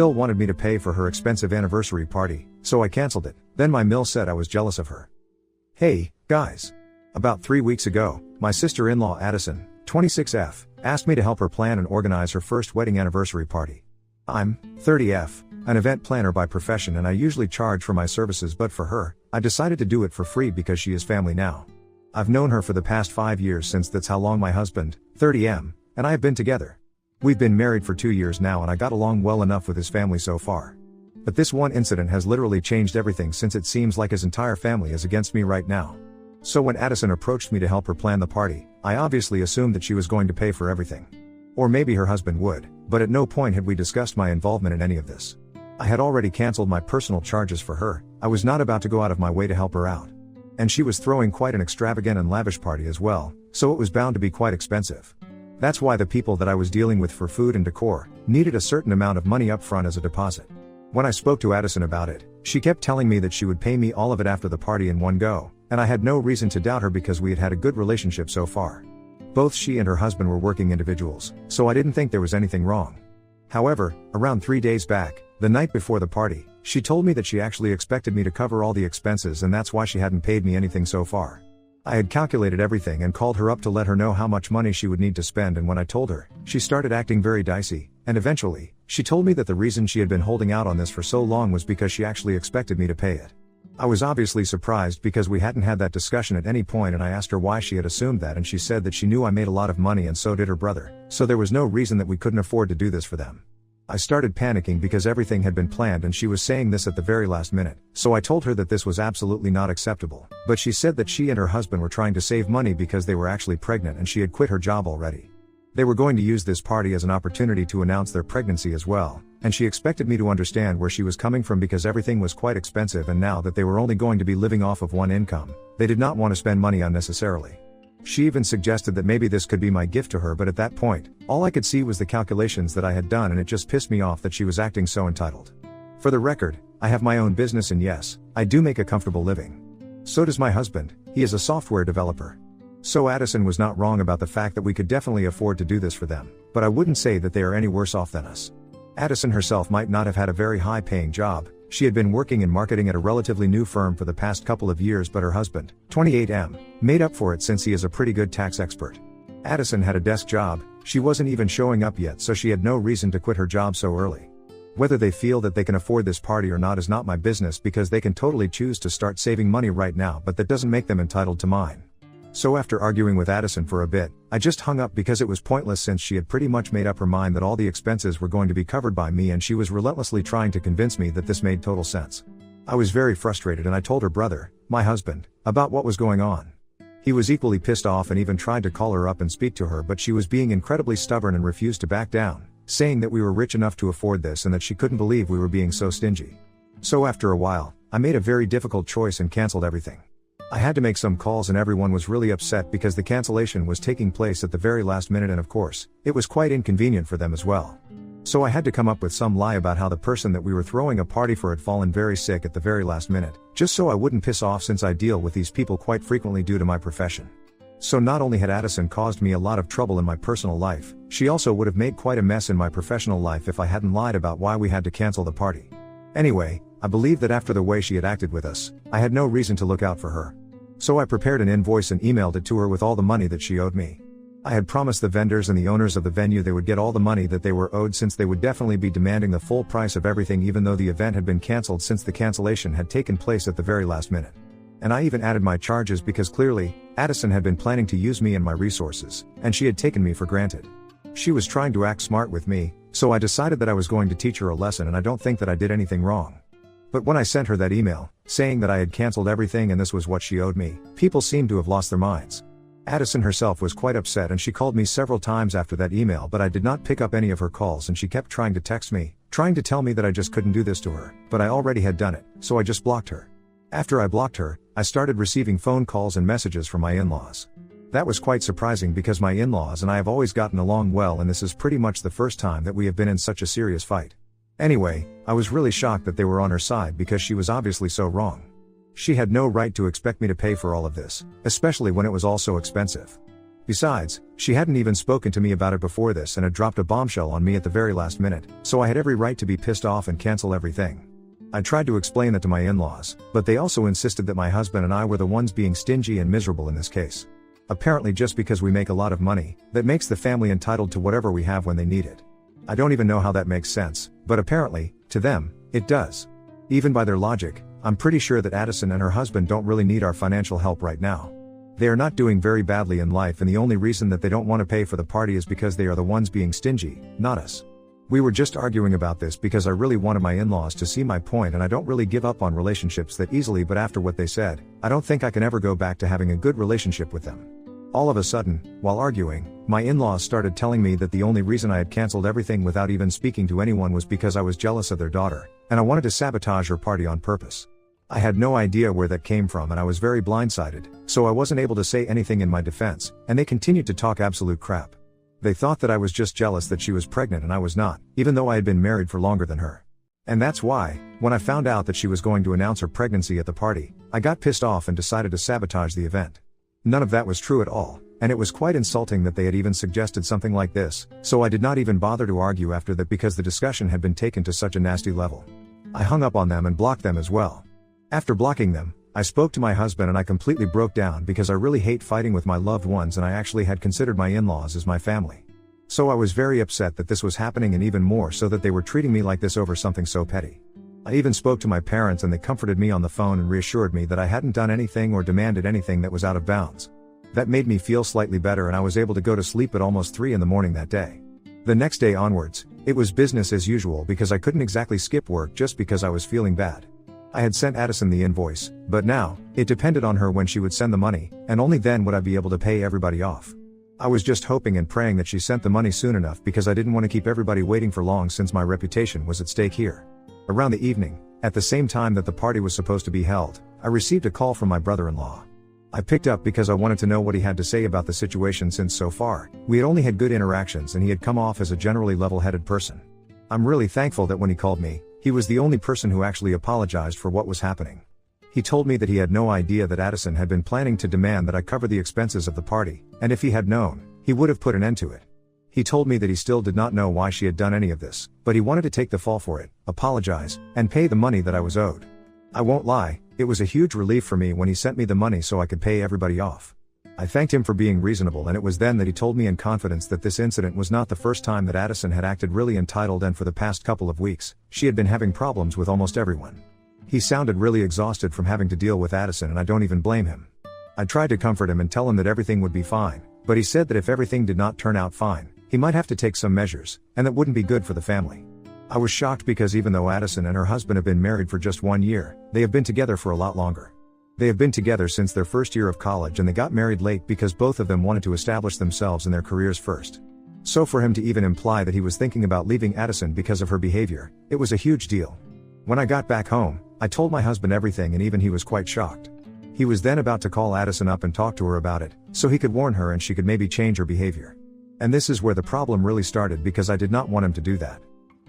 still wanted me to pay for her expensive anniversary party, so I cancelled it. Then my mill said I was jealous of her. Hey, guys. About 3 weeks ago, my sister-in-law Addison, 26F, asked me to help her plan and organize her first wedding anniversary party. I'm 30F, an event planner by profession, and I usually charge for my services, but for her, I decided to do it for free because she is family now. I've known her for the past 5 years, since that's how long my husband, 30M, and I have been together. We've been married for 2 years now, and I got along well enough with his family so far. But this one incident has literally changed everything, since it seems like his entire family is against me right now. So when Addison approached me to help her plan the party, I obviously assumed that she was going to pay for everything. Or maybe her husband would, but at no point had we discussed my involvement in any of this. I had already cancelled my personal charges for her. I was not about to go out of my way to help her out. And she was throwing quite an extravagant and lavish party as well, so it was bound to be quite expensive. That's why the people that I was dealing with for food and decor needed a certain amount of money up front as a deposit. When I spoke to Addison about it, she kept telling me that she would pay me all of it after the party in one go, and I had no reason to doubt her because we had had a good relationship so far. Both she and her husband were working individuals, so I didn't think there was anything wrong. However, around 3 days back, the night before the party, she told me that she actually expected me to cover all the expenses, and that's why she hadn't paid me anything so far. I had calculated everything and called her up to let her know how much money she would need to spend, and when I told her, she started acting very dicey, and eventually, she told me that the reason she had been holding out on this for so long was because she actually expected me to pay it. I was obviously surprised because we hadn't had that discussion at any point, and I asked her why she had assumed that, and she said that she knew I made a lot of money and so did her brother, so there was no reason that we couldn't afford to do this for them. I started panicking because everything had been planned and she was saying this at the very last minute, so I told her that this was absolutely not acceptable, but she said that she and her husband were trying to save money because they were actually pregnant and she had quit her job already. They were going to use this party as an opportunity to announce their pregnancy as well, and she expected me to understand where she was coming from because everything was quite expensive, and now that they were only going to be living off of one income, they did not want to spend money unnecessarily. She even suggested that maybe this could be my gift to her, but at that point, all I could see was the calculations that I had done, and it just pissed me off that she was acting so entitled. For the record, I have my own business, and yes, I do make a comfortable living. So does my husband, he is a software developer. So Addison was not wrong about the fact that we could definitely afford to do this for them, but I wouldn't say that they are any worse off than us. Addison herself might not have had a very high-paying job. She had been working in marketing at a relatively new firm for the past couple of years, but her husband, 28M, made up for it since he is a pretty good tax expert. Addison had a desk job, she wasn't even showing up yet, so she had no reason to quit her job so early. Whether they feel that they can afford this party or not is not my business, because they can totally choose to start saving money right now, but that doesn't make them entitled to mine. So after arguing with Addison for a bit, I just hung up because it was pointless, since she had pretty much made up her mind that all the expenses were going to be covered by me, and she was relentlessly trying to convince me that this made total sense. I was very frustrated, and I told her brother, my husband, about what was going on. He was equally pissed off and even tried to call her up and speak to her, but she was being incredibly stubborn and refused to back down, saying that we were rich enough to afford this and that she couldn't believe we were being so stingy. So after a while, I made a very difficult choice and cancelled everything. I had to make some calls, and everyone was really upset because the cancellation was taking place at the very last minute, and of course, it was quite inconvenient for them as well. So I had to come up with some lie about how the person that we were throwing a party for had fallen very sick at the very last minute, just so I wouldn't piss off, since I deal with these people quite frequently due to my profession. So not only had Addison caused me a lot of trouble in my personal life, she also would have made quite a mess in my professional life if I hadn't lied about why we had to cancel the party. Anyway, I believe that after the way she had acted with us, I had no reason to look out for her. So I prepared an invoice and emailed it to her with all the money that she owed me. I had promised the vendors and the owners of the venue they would get all the money that they were owed, since they would definitely be demanding the full price of everything, even though the event had been cancelled, since the cancellation had taken place at the very last minute. And I even added my charges because clearly, Addison had been planning to use me and my resources, and she had taken me for granted. She was trying to act smart with me, so I decided that I was going to teach her a lesson, and I don't think that I did anything wrong. But when I sent her that email, saying that I had cancelled everything and this was what she owed me, people seemed to have lost their minds. Addison herself was quite upset, and she called me several times after that email, but I did not pick up any of her calls, and she kept trying to text me, trying to tell me that I just couldn't do this to her, but I already had done it, so I just blocked her. After I blocked her, I started receiving phone calls and messages from my in-laws. That was quite surprising because my in-laws and I have always gotten along well, and this is pretty much the first time that we have been in such a serious fight. Anyway, I was really shocked that they were on her side because she was obviously so wrong. She had no right to expect me to pay for all of this, especially when it was all so expensive. Besides, she hadn't even spoken to me about it before this and had dropped a bombshell on me at the very last minute, so I had every right to be pissed off and cancel everything. I tried to explain that to my in-laws, but they also insisted that my husband and I were the ones being stingy and miserable in this case. Apparently just because we make a lot of money, that makes the family entitled to whatever we have when they need it. I don't even know how that makes sense, but apparently, to them, it does. Even by their logic, I'm pretty sure that Addison and her husband don't really need our financial help right now. They are not doing very badly in life, and the only reason that they don't want to pay for the party is because they are the ones being stingy, not us. We were just arguing about this because I really wanted my in-laws to see my point, and I don't really give up on relationships that easily, but after what they said, I don't think I can ever go back to having a good relationship with them. All of a sudden, while arguing, my in-laws started telling me that the only reason I had canceled everything without even speaking to anyone was because I was jealous of their daughter, and I wanted to sabotage her party on purpose. I had no idea where that came from, and I was very blindsided, so I wasn't able to say anything in my defense, and they continued to talk absolute crap. They thought that I was just jealous that she was pregnant and I was not, even though I had been married for longer than her. And that's why, when I found out that she was going to announce her pregnancy at the party, I got pissed off and decided to sabotage the event. None of that was true at all, and it was quite insulting that they had even suggested something like this, so I did not even bother to argue after that because the discussion had been taken to such a nasty level. I hung up on them and blocked them as well. After blocking them, I spoke to my husband and I completely broke down because I really hate fighting with my loved ones, and I actually had considered my in-laws as my family. So I was very upset that this was happening, and even more so that they were treating me like this over something so petty. I even spoke to my parents and they comforted me on the phone and reassured me that I hadn't done anything or demanded anything that was out of bounds. That made me feel slightly better, and I was able to go to sleep at almost 3 in the morning that day. The next day onwards, it was business as usual because I couldn't exactly skip work just because I was feeling bad. I had sent Addison the invoice, but now, it depended on her when she would send the money, and only then would I be able to pay everybody off. I was just hoping and praying that she sent the money soon enough because I didn't want to keep everybody waiting for long, since my reputation was at stake here. Around the evening, at the same time that the party was supposed to be held, I received a call from my brother-in-law. I picked up because I wanted to know what he had to say about the situation, since so far, we had only had good interactions and he had come off as a generally level-headed person. I'm really thankful that when he called me, he was the only person who actually apologized for what was happening. He told me that he had no idea that Addison had been planning to demand that I cover the expenses of the party, and if he had known, he would have put an end to it. He told me that he still did not know why she had done any of this, but he wanted to take the fall for it, apologize, and pay the money that I was owed. I won't lie, it was a huge relief for me when he sent me the money so I could pay everybody off. I thanked him for being reasonable, and it was then that he told me in confidence that this incident was not the first time that Addison had acted really entitled, and for the past couple of weeks, she had been having problems with almost everyone. He sounded really exhausted from having to deal with Addison, and I don't even blame him. I tried to comfort him and tell him that everything would be fine, but he said that if everything did not turn out fine, he might have to take some measures, and that wouldn't be good for the family. I was shocked because even though Addison and her husband have been married for just 1 year, they have been together for a lot longer. They have been together since their first year of college, and they got married late because both of them wanted to establish themselves and their careers first. So for him to even imply that he was thinking about leaving Addison because of her behavior, it was a huge deal. When I got back home, I told my husband everything, and even he was quite shocked. He was then about to call Addison up and talk to her about it, so he could warn her and she could maybe change her behavior. And this is where the problem really started, because I did not want him to do that.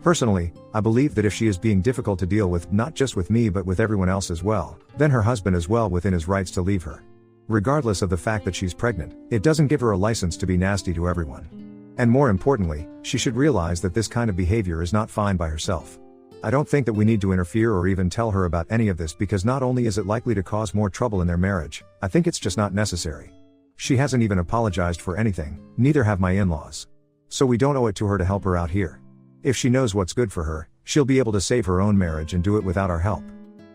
Personally, I believe that if she is being difficult to deal with, not just with me but with everyone else as well, then her husband is well within his rights to leave her. Regardless of the fact that she's pregnant, it doesn't give her a license to be nasty to everyone. And more importantly, she should realize that this kind of behavior is not fine by herself. I don't think that we need to interfere or even tell her about any of this, because not only is it likely to cause more trouble in their marriage, I think it's just not necessary. She hasn't even apologized for anything, neither have my in-laws. So we don't owe it to her to help her out here. If she knows what's good for her, she'll be able to save her own marriage and do it without our help.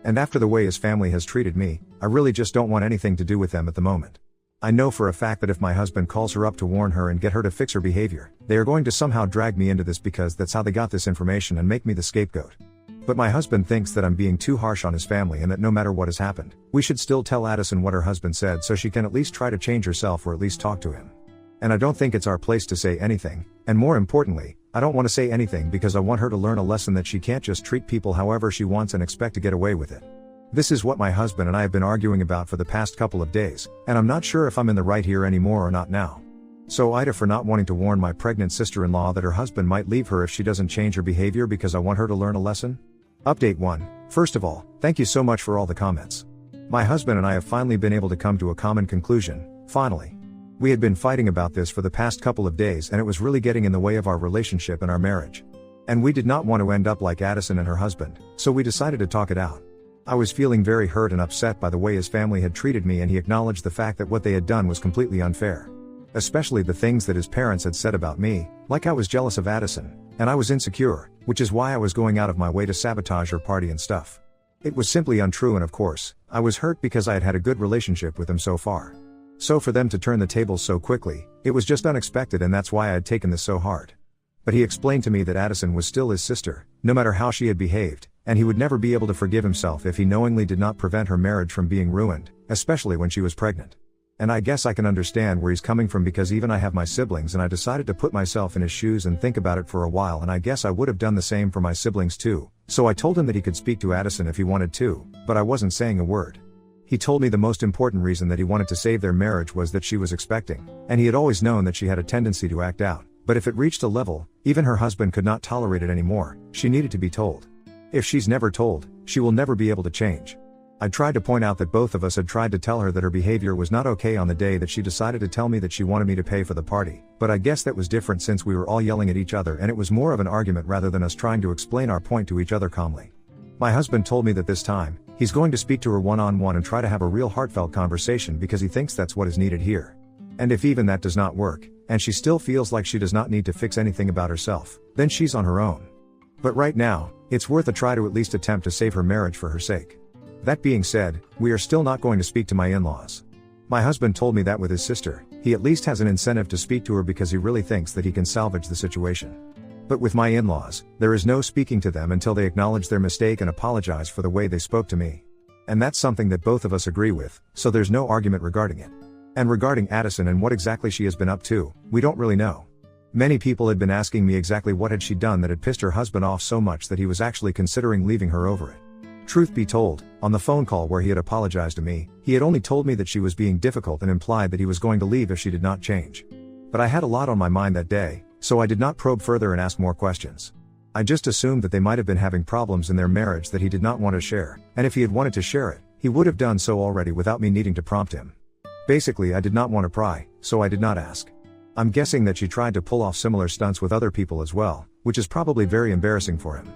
And after the way his family has treated me, I really just don't want anything to do with them at the moment. I know for a fact that if my husband calls her up to warn her and get her to fix her behavior, they are going to somehow drag me into this, because that's how they got this information and make me the scapegoat. But my husband thinks that I'm being too harsh on his family, and that no matter what has happened, we should still tell Addison what her husband said so she can at least try to change herself, or at least talk to him. And I don't think it's our place to say anything, and more importantly, I don't want to say anything because I want her to learn a lesson that she can't just treat people however she wants and expect to get away with it. This is what my husband and I have been arguing about for the past couple of days, and I'm not sure if I'm in the right here anymore or not now. So Ida for not wanting to warn my pregnant sister-in-law that her husband might leave her if she doesn't change her behavior because I want her to learn a lesson? Update 1. First of all, thank you so much for all the comments. My husband and I have finally been able to come to a common conclusion, finally. We had been fighting about this for the past couple of days and it was really getting in the way of our relationship and our marriage. And we did not want to end up like Addison and her husband, so we decided to talk it out. I was feeling very hurt and upset by the way his family had treated me, and he acknowledged the fact that what they had done was completely unfair. Especially the things that his parents had said about me, like I was jealous of Addison, and I was insecure, which is why I was going out of my way to sabotage her party and stuff. It was simply untrue, and of course, I was hurt because I had had a good relationship with them so far. So for them to turn the tables so quickly, it was just unexpected, and that's why I had taken this so hard. But he explained to me that Addison was still his sister, no matter how she had behaved, and he would never be able to forgive himself if he knowingly did not prevent her marriage from being ruined, especially when she was pregnant. And I guess I can understand where he's coming from, because even I have my siblings, and I decided to put myself in his shoes and think about it for a while, and I guess I would have done the same for my siblings too. So I told him that he could speak to Addison if he wanted to, but I wasn't saying a word. He told me the most important reason that he wanted to save their marriage was that she was expecting, and he had always known that she had a tendency to act out, but if it reached a level, even her husband could not tolerate it anymore, she needed to be told. If she's never told, she will never be able to change. I tried to point out that both of us had tried to tell her that her behavior was not okay on the day that she decided to tell me that she wanted me to pay for the party, but I guess that was different since we were all yelling at each other and it was more of an argument rather than us trying to explain our point to each other calmly. My husband told me that this time, he's going to speak to her one-on-one and try to have a real heartfelt conversation because he thinks that's what is needed here. And if even that does not work, and she still feels like she does not need to fix anything about herself, then she's on her own. But right now, it's worth a try to at least attempt to save her marriage for her sake. That being said, we are still not going to speak to my in-laws. My husband told me that with his sister, he at least has an incentive to speak to her because he really thinks that he can salvage the situation. But with my in-laws, there is no speaking to them until they acknowledge their mistake and apologize for the way they spoke to me. And that's something that both of us agree with, so there's no argument regarding it. And regarding Addison and what exactly she has been up to, we don't really know. Many people had been asking me exactly what had she done that had pissed her husband off so much that he was actually considering leaving her over it. Truth be told, on the phone call where he had apologized to me, he had only told me that she was being difficult and implied that he was going to leave if she did not change. But I had a lot on my mind that day, so I did not probe further and ask more questions. I just assumed that they might have been having problems in their marriage that he did not want to share, and if he had wanted to share it, he would have done so already without me needing to prompt him. Basically, I did not want to pry, so I did not ask. I'm guessing that she tried to pull off similar stunts with other people as well, which is probably very embarrassing for him.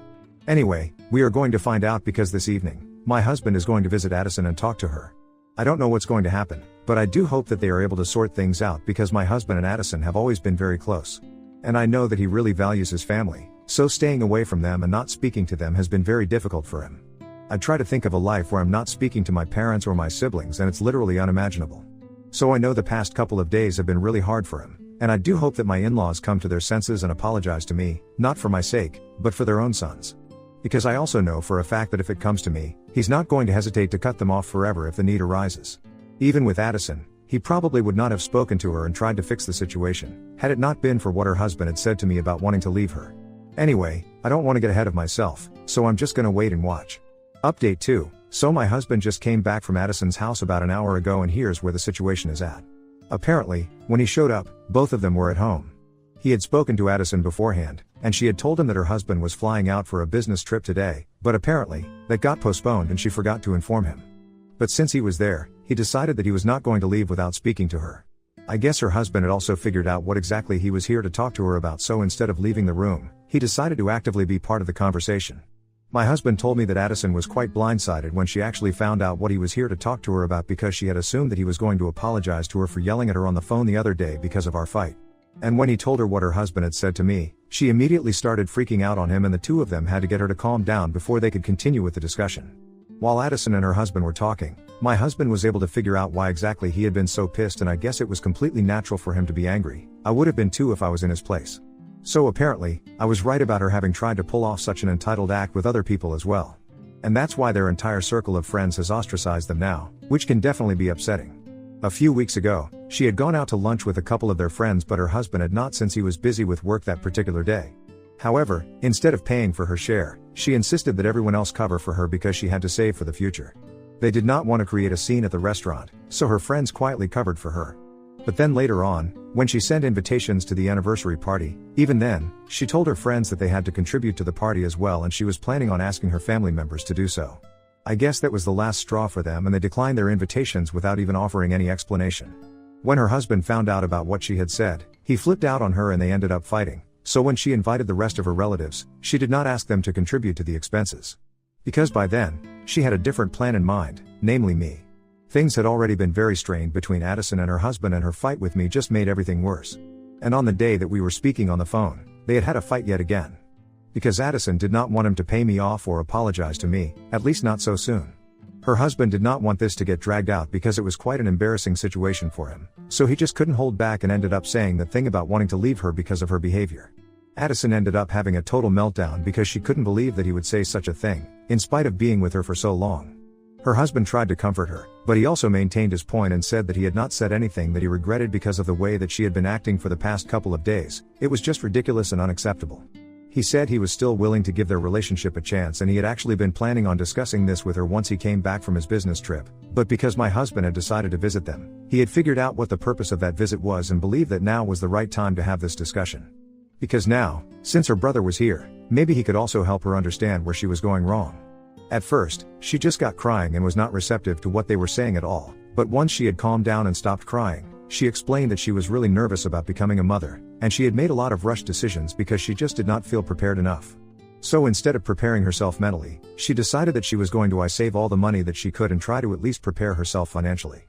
Anyway, we are going to find out because this evening, my husband is going to visit Addison and talk to her. I don't know what's going to happen, but I do hope that they are able to sort things out because my husband and Addison have always been very close. And I know that he really values his family, so staying away from them and not speaking to them has been very difficult for him. I try to think of a life where I'm not speaking to my parents or my siblings and it's literally unimaginable. So I know the past couple of days have been really hard for him, and I do hope that my in-laws come to their senses and apologize to me, not for my sake, but for their own sons. Because I also know for a fact that if it comes to me, he's not going to hesitate to cut them off forever if the need arises. Even with Addison, he probably would not have spoken to her and tried to fix the situation, had it not been for what her husband had said to me about wanting to leave her. Anyway, I don't want to get ahead of myself, so I'm just gonna wait and watch. Update 2. So my husband just came back from Addison's house about an hour ago and here's where the situation is at. Apparently, when he showed up, both of them were at home. He had spoken to Addison beforehand, and she had told him that her husband was flying out for a business trip today, but apparently, that got postponed and she forgot to inform him. But since he was there, he decided that he was not going to leave without speaking to her. I guess her husband had also figured out what exactly he was here to talk to her about, so instead of leaving the room, he decided to actively be part of the conversation. My husband told me that Addison was quite blindsided when she actually found out what he was here to talk to her about because she had assumed that he was going to apologize to her for yelling at her on the phone the other day because of our fight. And when he told her what her husband had said to me, she immediately started freaking out on him and the two of them had to get her to calm down before they could continue with the discussion. While Addison and her husband were talking, my husband was able to figure out why exactly he had been so pissed, and I guess it was completely natural for him to be angry. I would have been too if I was in his place. So apparently, I was right about her having tried to pull off such an entitled act with other people as well. And that's why their entire circle of friends has ostracized them now, which can definitely be upsetting. A few weeks ago, she had gone out to lunch with a couple of their friends, but her husband had not since he was busy with work that particular day. However, instead of paying for her share, she insisted that everyone else cover for her because she had to save for the future. They did not want to create a scene at the restaurant, so her friends quietly covered for her. But then later on, when she sent invitations to the anniversary party, even then, she told her friends that they had to contribute to the party as well, and she was planning on asking her family members to do so. I guess that was the last straw for them, and they declined their invitations without even offering any explanation. When her husband found out about what she had said, he flipped out on her and they ended up fighting, so when she invited the rest of her relatives, she did not ask them to contribute to the expenses. Because by then, she had a different plan in mind, namely me. Things had already been very strained between Addison and her husband, and her fight with me just made everything worse. And on the day that we were speaking on the phone, they had a fight yet again. Because Addison did not want him to pay me off or apologize to me, at least not so soon. Her husband did not want this to get dragged out because it was quite an embarrassing situation for him, so he just couldn't hold back and ended up saying that thing about wanting to leave her because of her behavior. Addison ended up having a total meltdown because she couldn't believe that he would say such a thing, in spite of being with her for so long. Her husband tried to comfort her, but he also maintained his point and said that he had not said anything that he regretted because of the way that she had been acting for the past couple of days. It was just ridiculous and unacceptable. He said he was still willing to give their relationship a chance, and he had actually been planning on discussing this with her once he came back from his business trip, but because my husband had decided to visit them, he had figured out what the purpose of that visit was and believed that now was the right time to have this discussion. Because now, since her brother was here, maybe he could also help her understand where she was going wrong. At first, she just got crying and was not receptive to what they were saying at all, but once she had calmed down and stopped crying, she explained that she was really nervous about becoming a mother, and she had made a lot of rushed decisions because she just did not feel prepared enough. So instead of preparing herself mentally, she decided that she was going to save all the money that she could and try to at least prepare herself financially.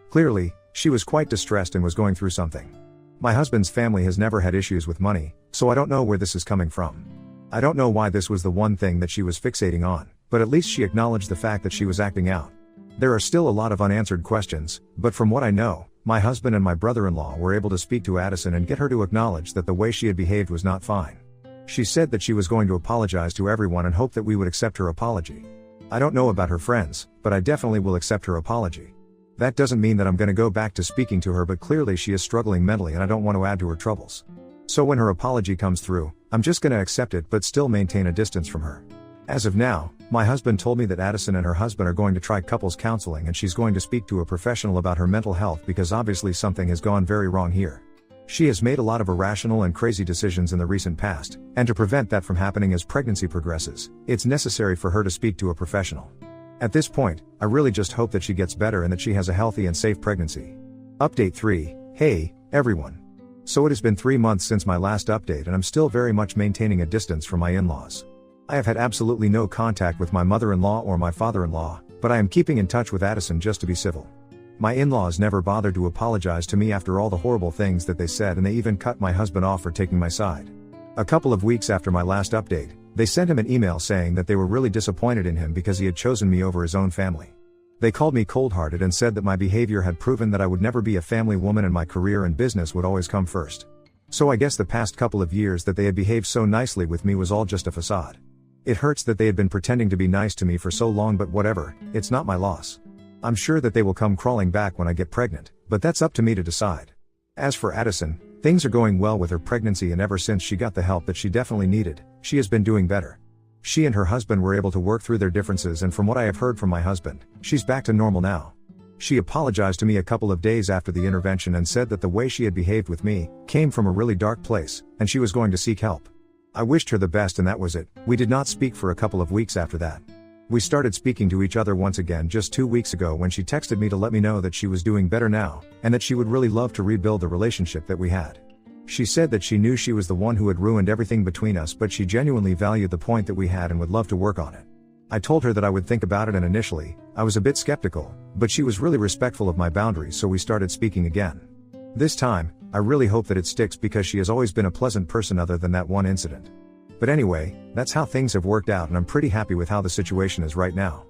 Clearly, she was quite distressed and was going through something. My husband's family has never had issues with money, so I don't know where this is coming from. I don't know why this was the one thing that she was fixating on, but at least she acknowledged the fact that she was acting out. There are still a lot of unanswered questions, but from what I know, my husband and my brother-in-law were able to speak to Addison and get her to acknowledge that the way she had behaved was not fine. She said that she was going to apologize to everyone and hope that we would accept her apology. I don't know about her friends, but I definitely will accept her apology. That doesn't mean that I'm going to go back to speaking to her, but clearly she is struggling mentally and I don't want to add to her troubles. So when her apology comes through, I'm just going to accept it but still maintain a distance from her. As of now, my husband told me that Addison and her husband are going to try couples counseling, and she's going to speak to a professional about her mental health because obviously something has gone very wrong here. She has made a lot of irrational and crazy decisions in the recent past, and to prevent that from happening as pregnancy progresses, it's necessary for her to speak to a professional. At this point, I really just hope that she gets better and that she has a healthy and safe pregnancy. Update 3. Hey, everyone. So it has been 3 months since my last update and I'm still very much maintaining a distance from my in-laws. I have had absolutely no contact with my mother-in-law or my father-in-law, but I am keeping in touch with Addison just to be civil. My in-laws never bothered to apologize to me after all the horrible things that they said, and they even cut my husband off for taking my side. A couple of weeks after my last update, they sent him an email saying that they were really disappointed in him because he had chosen me over his own family. They called me cold-hearted and said that my behavior had proven that I would never be a family woman and my career and business would always come first. So I guess the past couple of years that they had behaved so nicely with me was all just a facade. It hurts that they had been pretending to be nice to me for so long, but whatever, it's not my loss. I'm sure that they will come crawling back when I get pregnant, but that's up to me to decide. As for Addison, things are going well with her pregnancy, and ever since she got the help that she definitely needed, she has been doing better. She and her husband were able to work through their differences, and from what I have heard from my husband, she's back to normal now. She apologized to me a couple of days after the intervention and said that the way she had behaved with me came from a really dark place, and she was going to seek help. I wished her the best and that was it. We did not speak for a couple of weeks after that. We started speaking to each other once again just 2 weeks ago when she texted me to let me know that she was doing better now, and that she would really love to rebuild the relationship that we had. She said that she knew she was the one who had ruined everything between us, but she genuinely valued the point that we had and would love to work on it. I told her that I would think about it, and initially, I was a bit skeptical, but she was really respectful of my boundaries, so we started speaking again. This time, I really hope that it sticks because she has always been a pleasant person other than that one incident. But anyway, that's how things have worked out, and I'm pretty happy with how the situation is right now.